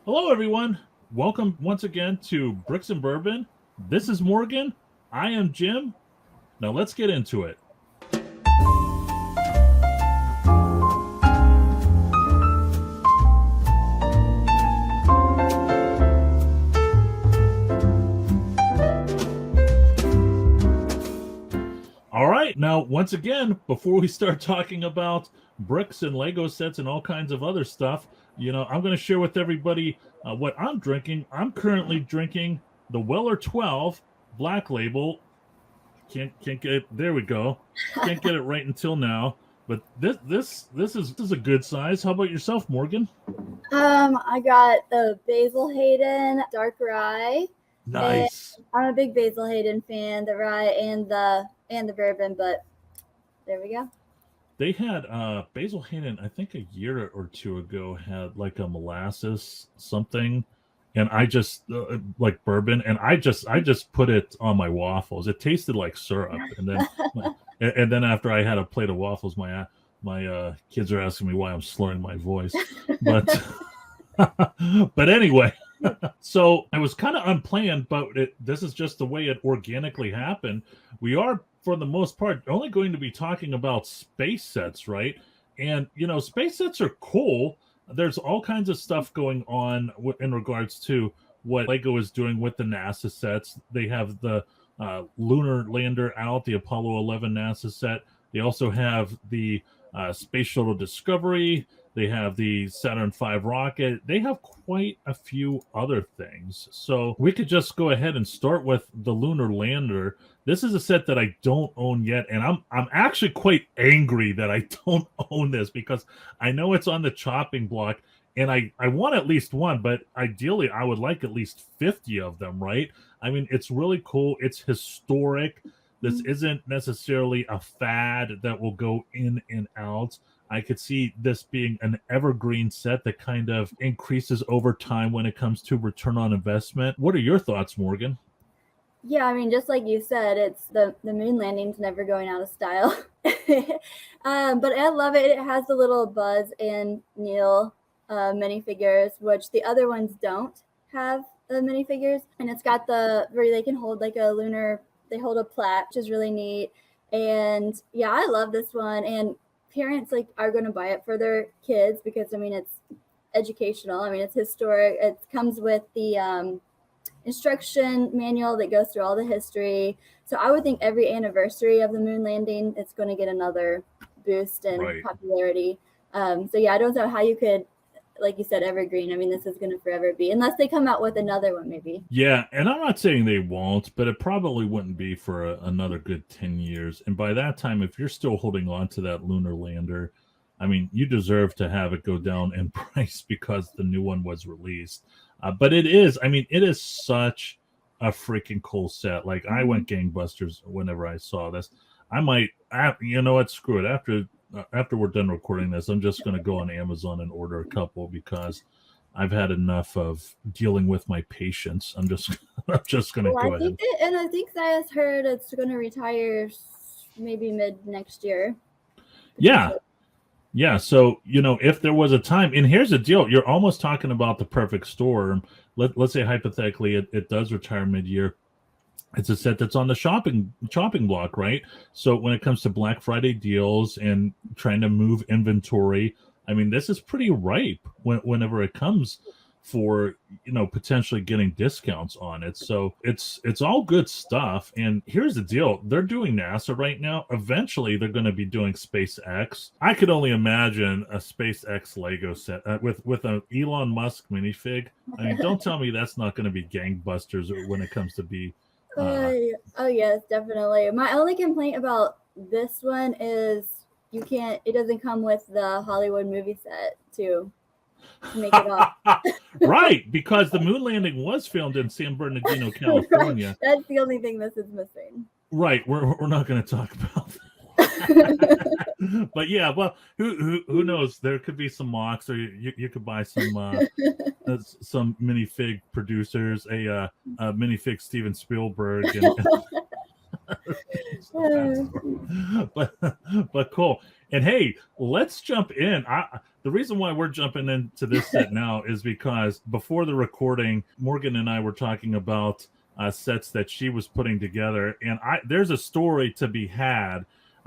Hello, everyone. Welcome once again to Bricks and Bourbon. This is Morgan. I am Jim. Now let's get into it. All right. Now, once again, before we start talking about bricks and Lego sets and all kinds of other stuff, I'm going to share with everybody what I'm drinking. I'm currently drinking the Weller 12 Black Label. Can't get it. There we go. Can't get it right until now. But this is a good size. How about yourself, Morgan? I got the Basil Hayden Dark Rye. Nice. I'm a big Basil Hayden fan, the rye and the bourbon, but there we go. They had Basil Hayden, I think a year or two ago, had like a molasses something, and I just like bourbon, and I just put it on my waffles. It tasted like syrup, and then after I had a plate of waffles, my kids are asking me why I'm slurring my voice, but but anyway. So it was kind of unplanned, but this is just the way it organically happened. We are, for the most part, only going to be talking about space sets, right? And, space sets are cool. There's all kinds of stuff going on in regards to what LEGO is doing with the NASA sets. They have the Lunar Lander out, the Apollo 11 NASA set. They also have the Space Shuttle Discovery. They have the Saturn V rocket. They have quite a few other things. So we could just go ahead and start with the Lunar Lander. This is a set that I don't own yet, and I'm actually quite angry that I don't own this because I know it's on the chopping block, and I want at least one, but ideally I would like at least 50 of them, right? I mean, it's really cool. It's historic. This isn't necessarily a fad that will go in and out. I could see this being an evergreen set that kind of increases over time when it comes to return on investment. What are your thoughts, Morgan? Yeah, I mean, just like you said, it's the moon landing's never going out of style. But I love it. It has the little Buzz and Neil minifigures, which the other ones don't have the minifigures. And it's got where they can hold like a lunar, they hold a plaque, which is really neat. And yeah, I love this one. And parents are going to buy it for their kids because I mean it's educational. I mean it's historic. It comes with the instruction manual that goes through all the history. So I would think every anniversary of the moon landing, it's going to get another boost in popularity. So yeah, I don't know how you could, like you said, evergreen. I mean, this is going to forever be, unless they come out with another one, maybe. Yeah, and I'm not saying they won't, but it probably wouldn't be for another good 10 years. And by that time, if you're still holding on to that Lunar Lander, I mean, you deserve to have it go down in price because the new one was released. But it is such a freaking cool set. Like, I went gangbusters whenever I saw this. I might, you know what, screw it. After we're done recording this, I'm just going to go on Amazon and order a couple because I've had enough of dealing with my patience. I'm just going to go ahead. I think I heard it's going to retire maybe mid next year. Yeah. Yeah. So, if there was a time, and here's the deal, you're almost talking about the perfect storm. Let's say hypothetically it does retire mid-year. It's a set that's on the chopping block, right? So when it comes to Black Friday deals and trying to move inventory, I mean, this is pretty ripe whenever it comes for, potentially getting discounts on it. So it's all good stuff. And here's the deal. They're doing NASA right now. Eventually, they're going to be doing SpaceX. I could only imagine a SpaceX Lego set with an Elon Musk minifig. I mean, don't tell me that's not going to be gangbusters when it comes to be... oh yes, definitely. My only complaint about this one is it doesn't come with the Hollywood movie set to make it off. Right, because the moon landing was filmed in San Bernardino, California. Right. That's the only thing this is missing. Right, we're not going to talk about that. But yeah, well, who knows? There could be some mocks, or you could buy some minifig producers, a minifig Steven Spielberg, but cool. And hey, let's jump in. the reason why we're jumping into this set now is because before the recording, Morgan and I were talking about sets that she was putting together, and there's a story to be had.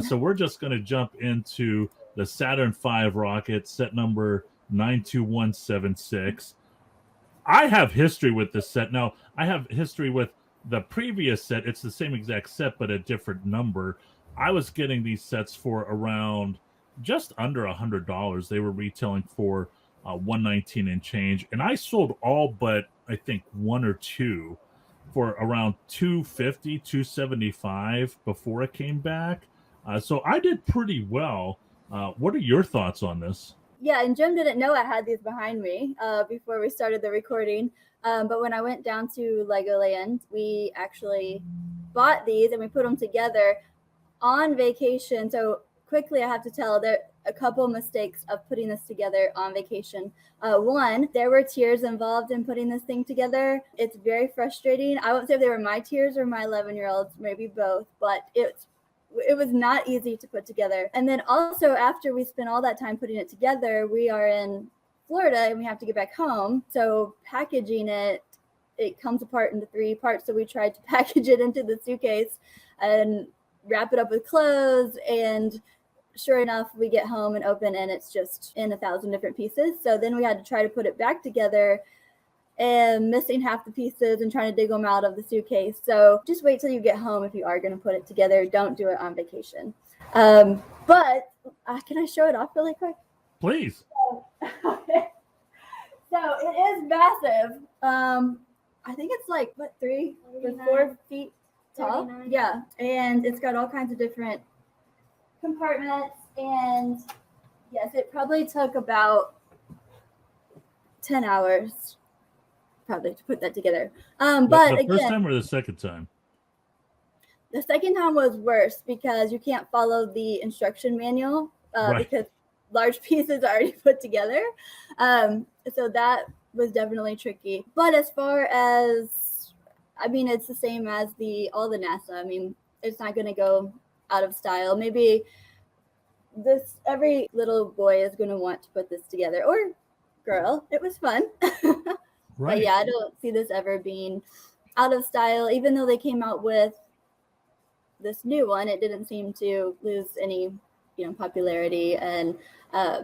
So we're just going to jump into the Saturn V rocket, set number 92176. I have history with this set. Now, I have history with the previous set. It's the same exact set, but a different number. I was getting these sets for around just under $100. They were retailing for $119 and change, and I sold all but I think one or two for around $250, $275 before it came back. So I did pretty well. What are your thoughts on this? Yeah, and Jim didn't know I had these behind me before we started the recording. But when I went down to Legoland, we actually bought these and we put them together on vacation. So quickly, I have to tell there a couple mistakes of putting this together on vacation. One, there were tears involved in putting this thing together. It's very frustrating. I won't say if they were my tears or my 11-year-old's, maybe both, but it was not easy to put together. And then also after we spent all that time putting it together, we are in Florida and we have to get back home. So packaging it comes apart into 3 parts. So we tried to package it into the suitcase and wrap it up with clothes. And sure enough, we get home and open and it's just in 1,000 different pieces. So then we had to try to put it back together and missing half the pieces and trying to dig them out of the suitcase. So just wait till you get home if you are going to put it together. Don't do it on vacation. But can I show it off really quick? Please. Okay. So it is massive. I think it's like, 4 feet tall? 39. Yeah. And it's got all kinds of different compartments. And yes, it probably took about 10 hours probably to put that together. But the first time or the second time? The second time was worse because you can't follow the instruction manual Right. because large pieces are already put together. So that was definitely tricky. But as far as, I mean, it's the same as all the NASA. I mean, it's not going to go out of style. Maybe every little boy is going to want to put this together, or girl. It was fun. Right. But yeah, I don't see this ever being out of style. Even though they came out with this new one, it didn't seem to lose any, popularity. And I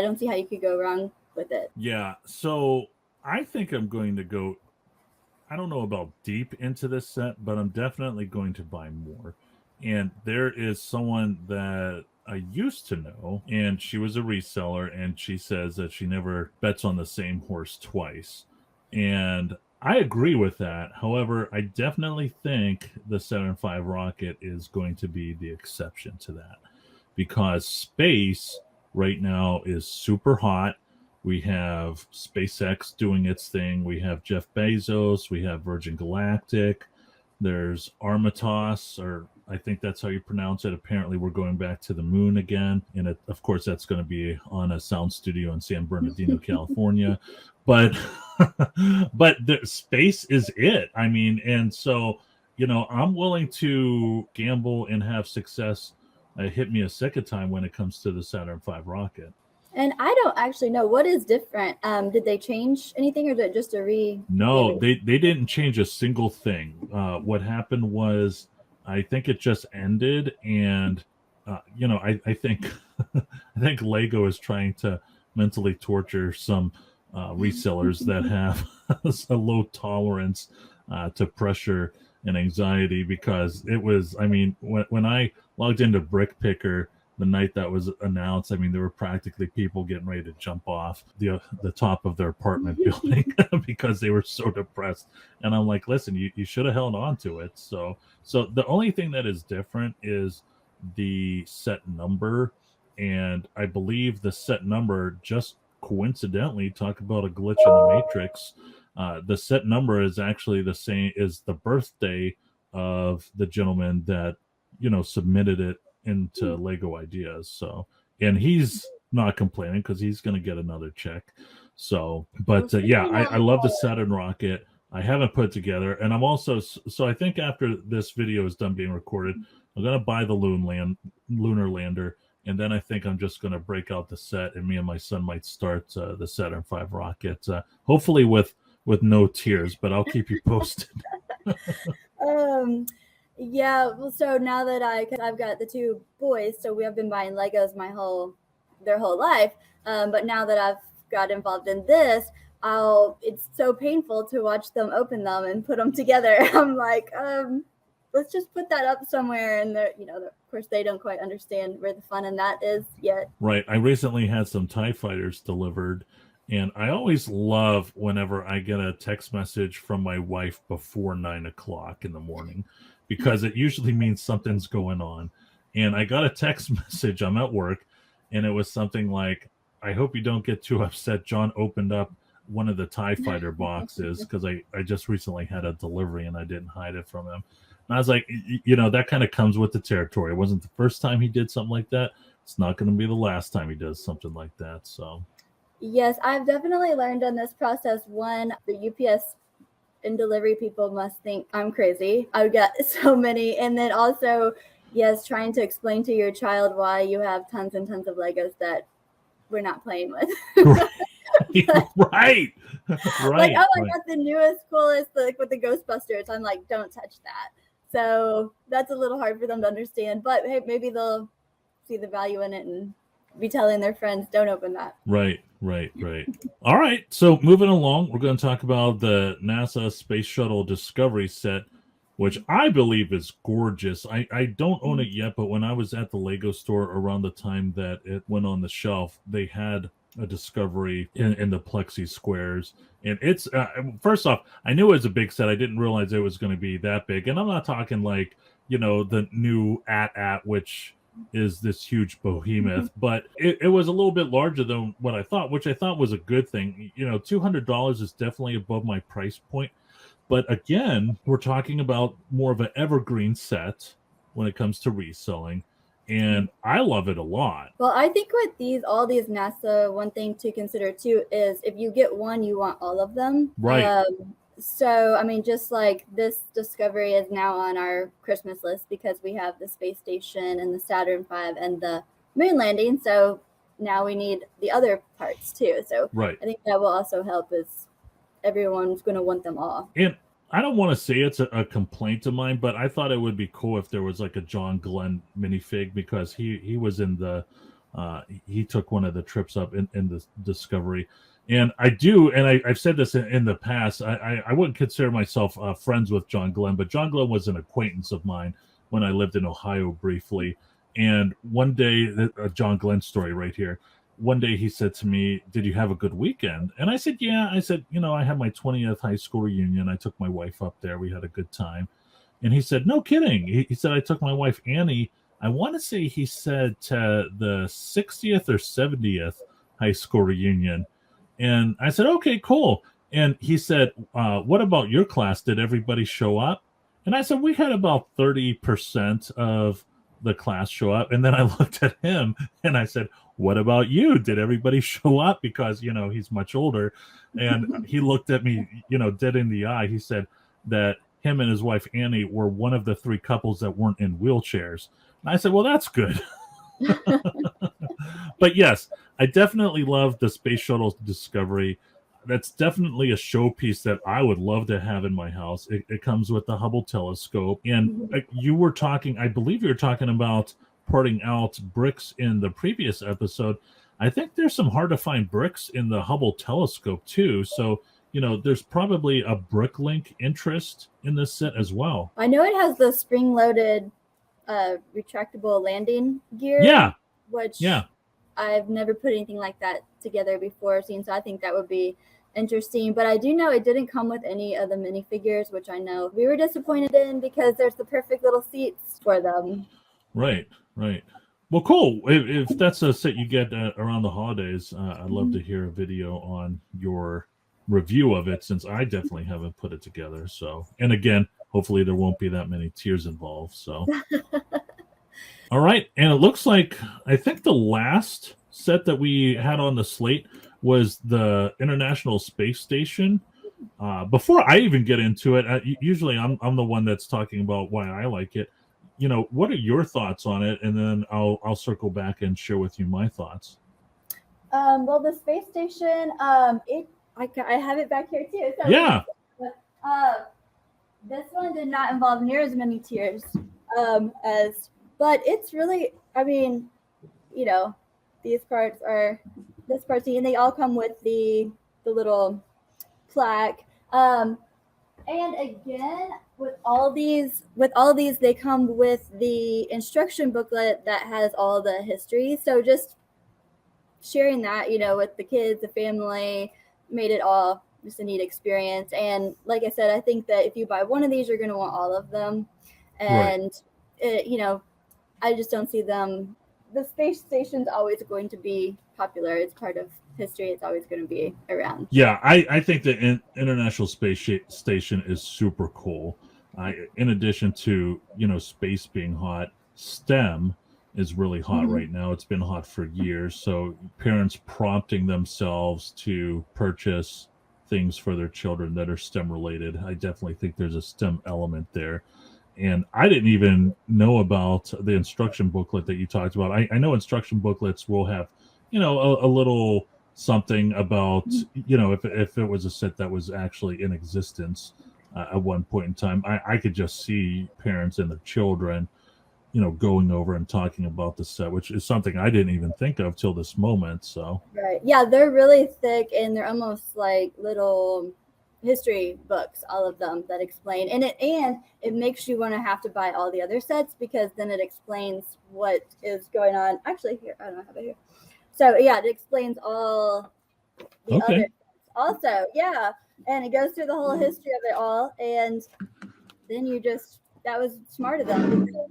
don't see how you could go wrong with it. Yeah. So I think I'm going to go, I don't know about deep into this set, but I'm definitely going to buy more. And there is someone that I used to know, and she was a reseller, and she says that she never bets on the same horse twice. And I agree with that. However, I definitely think the Saturn V rocket is going to be the exception to that, because space right now is super hot. We have SpaceX doing its thing. We have Jeff Bezos. We have Virgin Galactic. There's Armatos, or I think that's how you pronounce it. Apparently, we're going back to the moon again. And of course, that's going to be on a sound studio in San Bernardino, California. But space is it. I mean, and so, I'm willing to gamble and have success hit me a second time when it comes to the Saturn V rocket. And I don't actually know what is different. Did they change anything, or is it just a No, they didn't change a single thing. What happened was, I think it just ended, and I think I think Lego is trying to mentally torture some resellers that have a low tolerance to pressure and anxiety, because it was, I mean, when I logged into Brick Picker the night that was announced, I mean, there were practically people getting ready to jump off the top of their apartment building because they were so depressed. And I'm like, listen, you should have held on to it. So the only thing that is different is the set number. And I believe the set number, just coincidentally, talk about a glitch in the matrix. The set number is actually the same as the birthday of the gentleman that, submitted it into Lego Ideas. So, and he's not complaining because he's going to get another check. So, but I love the Saturn rocket. I haven't put together, and I'm also, so I think after this video is done being recorded, I'm going to buy the Lunar Lander, And then I think I'm just going to break out the set, and me and my son might start the Saturn V rocket, hopefully with no tears, but I'll keep you posted. Yeah, well, so now that I've got the two boys, so we have been buying Legos their whole life. But now that I've got involved in this, it's so painful to watch them open them and put them together. I'm like, let's just put that up somewhere. And of course, they don't quite understand where the fun in that is yet. Right. I recently had some TIE fighters delivered, and I always love whenever I get a text message from my wife before 9 o'clock in the morning, because it usually means something's going on. And I got a text message, I'm at work, and it was something like, I hope you don't get too upset. John opened up one of the TIE fighter boxes, because I just recently had a delivery and I didn't hide it from him. And I was like, that kind of comes with the territory. It wasn't the first time he did something like that. It's not going to be the last time he does something like that. So, yes, I've definitely learned in this process. One, the UPS and delivery people must think I'm crazy. I've got so many. And then also, yes, trying to explain to your child why you have tons and tons of Legos that we're not playing with. Right. Like, oh, I got the newest, coolest, like with the Ghostbusters. I'm like, don't touch that. So that's a little hard for them to understand. But hey, maybe they'll see the value in it and be telling their friends, don't open that. Right. All right. So moving along, we're going to talk about the NASA Space Shuttle Discovery set, which I believe is gorgeous. I don't own it yet, but when I was at the LEGO store around the time that it went on the shelf, they had a Discovery in the plexi squares. And it's, first off, I knew it was a big set. I didn't realize it was going to be that big. And I'm not talking like, the new AT-AT, which is this huge behemoth, but it was a little bit larger than what I thought, which I thought was a good thing. $200 is definitely above my price point. But again, we're talking about more of an evergreen set when it comes to reselling, and I love it a lot. Well, I think with all these NASA, one thing to consider too is if you get one, you want all of them. Right. So, I mean, just like this Discovery is now on our Christmas list because we have the space station and the Saturn V and the moon landing. So now we need the other parts too. So right. I think that will also help as everyone's going to want them all. And I don't want to say it's a complaint of mine, but I thought it would be cool if there was like a John Glenn minifig, because he was in the he took one of the trips up in the Discovery. And I do, and I've said this in the past, I wouldn't consider myself friends with John Glenn, but John Glenn was an acquaintance of mine when I lived in Ohio briefly. And one day, a John Glenn story right here. One day he said to me, "Did you have a good weekend?" And I said, "Yeah." I said, I had my 20th high school reunion. I took my wife up there. We had a good time. And he said, "No kidding." He said, "I took my wife, Annie." I want to say he said to the 60th or 70th high school reunion. And I said, "Okay, cool." And he said, "What about your class? Did everybody show up?" And I said, "We had about 30% of the class show up." And then I looked at him and I said, "What about you? Did everybody show up?" Because, he's much older. And he looked at me, dead in the eye. He said that him and his wife, Annie, were one of the 3 couples that weren't in wheelchairs. And I said, "Well, that's good." But yes, I definitely love the Space Shuttle Discovery. That's definitely a showpiece that I would love to have in my house. It comes with the Hubble telescope. And I believe you were talking about porting out bricks in the previous episode. I think there's some hard to find bricks in the Hubble telescope too. So, there's probably a BrickLink interest in this set as well. I know it has the spring-loaded retractable landing gear. Yeah. Which I've never put anything like that together before seen, so I think that would be interesting. But I do know it didn't come with any of the minifigures, which I know we were disappointed in because there's the perfect little seats for them. Right. Well, cool. If that's a set you get around the holidays, I'd love to hear a video on your review of it, since I definitely haven't put it together. So, and again, hopefully there won't be that many tears involved. So. All right, and it looks like, I think the last set that we had on the slate was the International Space Station. Before I even get into it, usually I'm the one that's talking about why I like it. what are your thoughts on it? And then I'll circle back and share with you my thoughts. Well, the space station, I have it back here too. So Yeah. This one did not involve near as many tiers but it's really, I mean, these parts are this part, and they all come with the little plaque. And again, with all these, they come with the instruction booklet that has all the history. So just sharing that, with the kids, the family, made it all just a neat experience. And like I said, I think that if you buy one of these, you're going to want all of them. And, I just don't see them. The space station's always going to be popular. It's part of history. It's always going to be around. Yeah, I think the International Space Station is super cool. In addition to, space being hot, STEM is really hot right now. It's been hot for years. So parents prompting themselves to purchase things for their children that are STEM related. I definitely think there's a STEM element there. And I didn't even know about the instruction booklet that you talked about. I know instruction booklets will have, a little something about, if it was a set that was actually in existence at one point in time. I could just see parents and their children, going over and talking about the set, which is something I didn't even think of till this moment. So right, yeah, they're really thick, and they're almost like little history books, all of them, that explain, and it makes you want to have to buy all the other sets, because then it explains what is going on. Actually, here, I don't have it here. So yeah, it explains all the other sets also. Yeah, and it goes through the whole history of it all, and then that was smart of them, because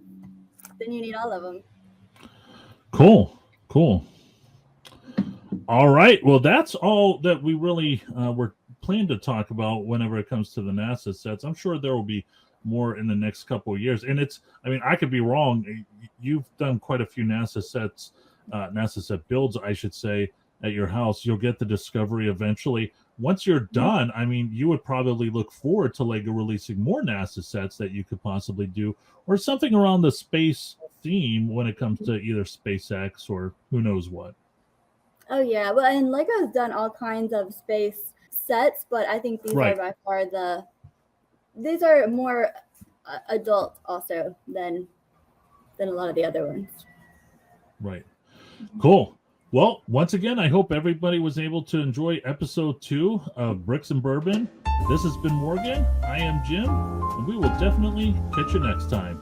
then you need all of them. Cool. All right, well, that's all that we really were plan to talk about whenever it comes to the NASA sets. I'm sure there will be more in the next couple of years. And I could be wrong. You've done quite a few NASA set builds, I should say, at your house. You'll get the Discovery eventually. Once you're done, you would probably look forward to LEGO releasing more NASA sets that you could possibly do, or something around the space theme when it comes to either SpaceX or who knows what. Oh yeah, well, and LEGO's done all kinds of space sets, but I think these are by far these are more adult also than a lot of the other ones. Right. Cool. Well, once again, I hope everybody was able to enjoy episode 2 of Bricks and Bourbon. This has been Morgan. I am Jim, and we will definitely catch you next time.